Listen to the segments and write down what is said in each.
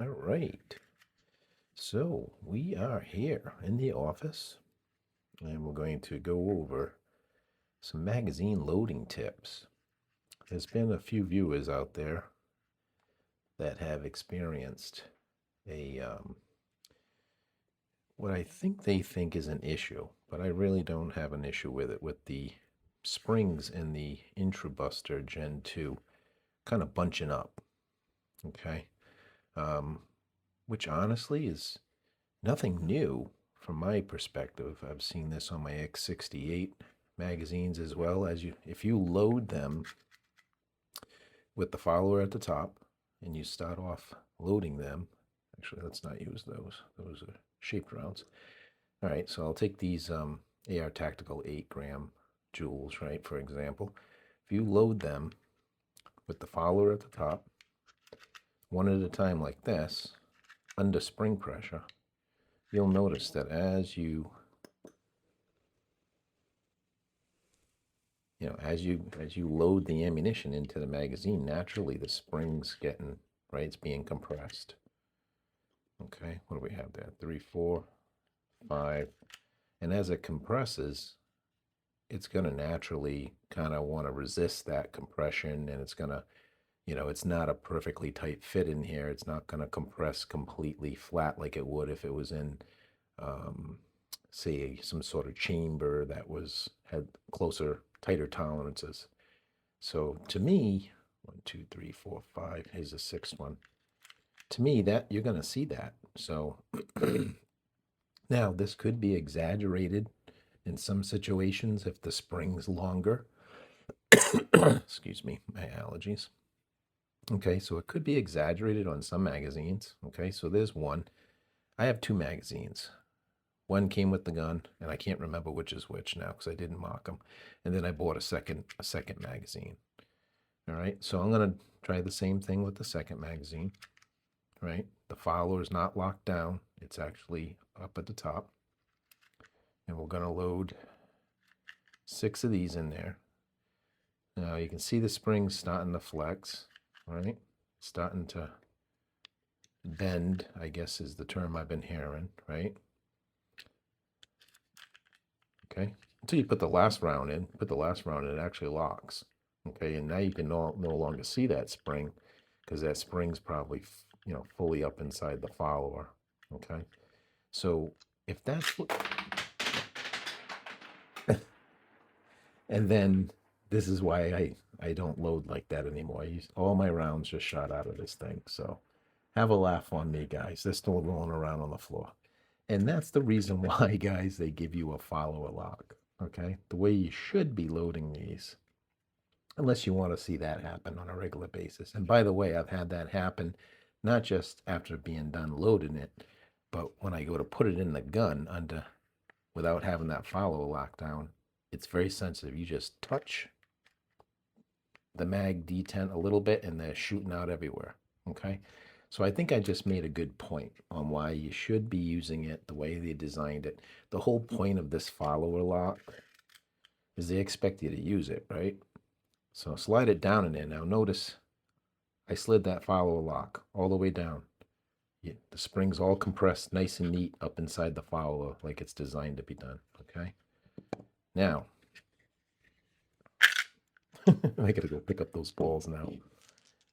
All right. So we are here in the office and we're going to go over some magazine loading tips. There's been a few viewers out there that have experienced a what I think they think is an issue, but I really don't have an issue with it, with the springs in the IntruBuster Gen 2 kind of bunching up. Okay. Um, which honestly is nothing new from my perspective. I've seen this on my X68 magazines as well. As you, if you load them with the follower at the top and you start off loading them, actually let's not use those are shaped rounds. All right, so I'll take these AR Tactical 8-gram jewels, right, for example. If you load them with the follower at the top, one at a time like this, under spring pressure, you'll notice that as you as you load the ammunition into the magazine, naturally the spring's getting, right, it's being compressed. Okay, what do we have there? 3, 4, 5. And as it compresses, it's going to naturally kind of want to resist that compression, and it's going to, it's not a perfectly tight fit in here. It's not going to compress completely flat like it would if it was in say some sort of chamber that had closer, tighter tolerances. So to me, 1, 2, 3, 4, 5, here's the sixth one. To me, that you're going to see that. So now this could be exaggerated in some situations if the spring's longer. Excuse me, my allergies. Okay, so it could be exaggerated on some magazines. Okay, so there's one. I have 2 magazines. One came with the gun, and I can't remember which is which now because I didn't mark them. And then I bought a second magazine. All right, so I'm going to try the same thing with the second magazine. Right, the follower is not locked down. It's actually up at the top. And we're going to load 6 of these in there. Now you can see the springs starting to flex, right? Starting to bend, I guess is the term I've been hearing, right? Okay, until you put the last round in, it actually locks. Okay, and now you can no longer see that spring because that spring's probably, fully up inside the follower. Okay, so if that's what, and then this is why I don't load like that anymore. All my rounds just shot out of this thing. So have a laugh on me, guys. They're still rolling around on the floor. And that's the reason why, guys, they give you a follower lock. Okay, the way you should be loading these, unless you want to see that happen on a regular basis. And by the way, I've had that happen not just after being done loading it, but when I go to put it in the gun without having that follower lock down, it's very sensitive. You just touch the mag detent a little bit and they're shooting out everywhere. Okay, so I think I just made a good point on why you should be using it the way they designed it. The whole point of this follower lock is they expect you to use it, right? So slide it down in there. Now notice I slid that follower lock all the way down. Yeah, the spring's all compressed nice and neat up inside the follower like it's designed to be done. Okay, now I gotta go pick up those balls now.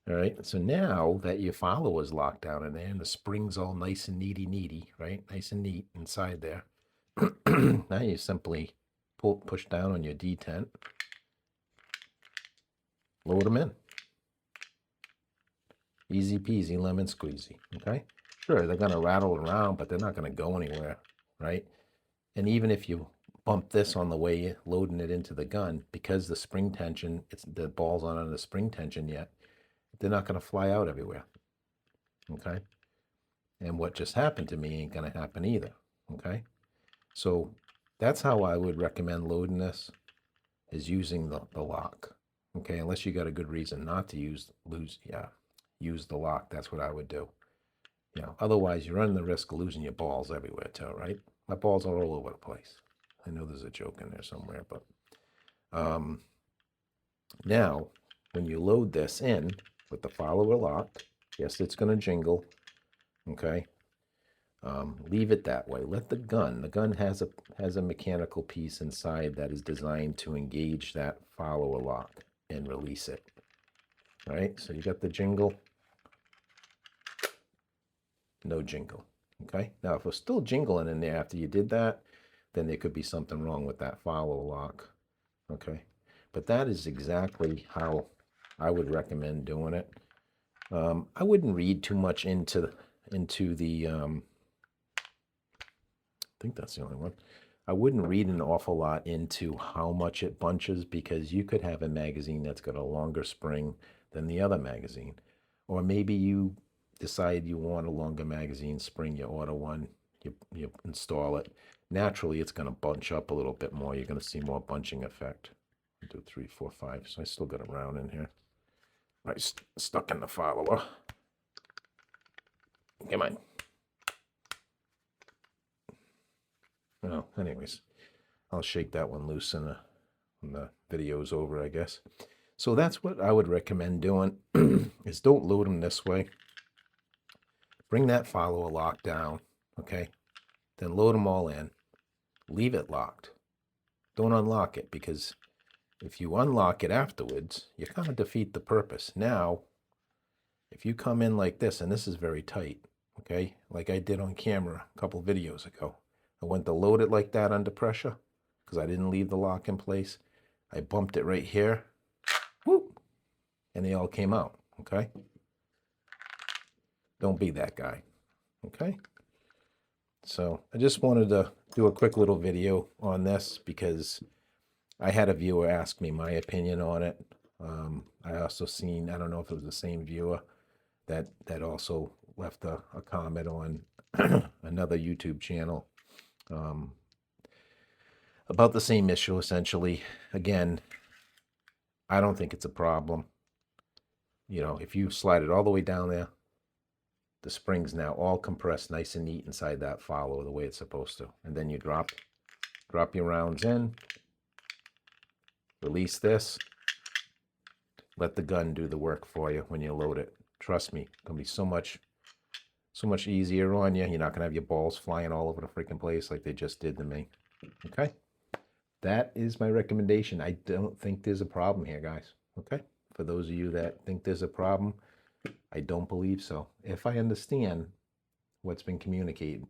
All right, so now that your follower is locked down in there and the spring's all nice and neaty, right? Nice and neat inside there. Now you simply push down on your detent, load them in. Easy peasy, lemon squeezy, okay? Sure, they're gonna rattle around, but they're not gonna go anywhere, right? And even if you bump this on the way loading it into the gun, because the spring tension, the ball's not under the spring tension yet, they're not gonna fly out everywhere, okay? And what just happened to me ain't gonna happen either, okay? So that's how I would recommend loading this, is using the lock, okay? Unless you got a good reason not to use the lock, that's what I would do. Otherwise you're running the risk of losing your balls everywhere too, right? My balls are all over the place. I know there's a joke in there somewhere, but now when you load this in with the follower lock, yes, it's going to jingle. Okay. Leave it that way. Let the gun has a mechanical piece inside that is designed to engage that follower lock and release it. All right, so you got the jingle, no jingle. Okay, now if it's still jingling in there after you did that, then there could be something wrong with that follower lock. Okay, but that is exactly how I would recommend doing it. I wouldn't read too much into the I think that's the only one. I wouldn't read an awful lot into how much it bunches, because you could have a magazine that's got a longer spring than the other magazine. Or maybe you decide you want a longer magazine spring, you order one, you install it. Naturally, it's going to bunch up a little bit more. You're going to see more bunching effect. 1, 2, 3, 4, 5. So I still got a round in here. Right, stuck in the follower. Come on. Well, anyways, I'll shake that one loose when the video's over, I guess. So that's what I would recommend doing, is don't load them this way. Bring that follower lock down, okay? Then load them all in. Leave it locked. Don't unlock it, because if you unlock it afterwards, you kind of defeat the purpose. Now, if you come in like this, and this is very tight, okay? Like I did on camera a couple videos ago. I went to load it like that under pressure because I didn't leave the lock in place. I bumped it right here, whoop, and they all came out, okay? Don't be that guy, okay? So I just wanted to do a quick little video on this because I had a viewer ask me my opinion on it. I also seen, I don't know if it was the same viewer that also left a comment on another YouTube channel about the same issue, essentially. Again, I don't think it's a problem. You know, if you slide it all the way down there, the spring's now all compressed nice and neat inside that follower the way it's supposed to. And then you drop your rounds in, release this, let the gun do the work for you when you load it. Trust me, it's gonna be so much easier on you. You're not gonna have your balls flying all over the freaking place like they just did to me. Okay? That is my recommendation. I don't think there's a problem here, guys. Okay? For those of you that think there's a problem, I don't believe so. If I understand what's been communicated,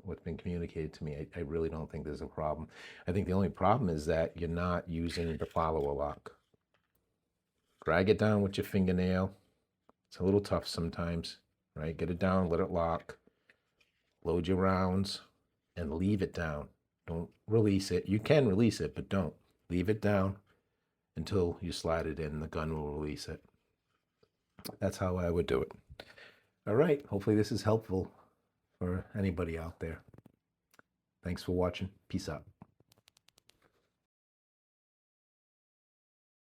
what's been communicated to me, I really don't think there's a problem. I think the only problem is that you're not using the follower lock. Drag it down with your fingernail. It's a little tough sometimes, right? Get it down, let it lock, load your rounds, and leave it down. Don't release it. You can release it, but don't. Leave it down until you slide it in. The gun will release it. That's how I would do it. All right. Hopefully this is helpful for anybody out there. Thanks for watching. Peace out.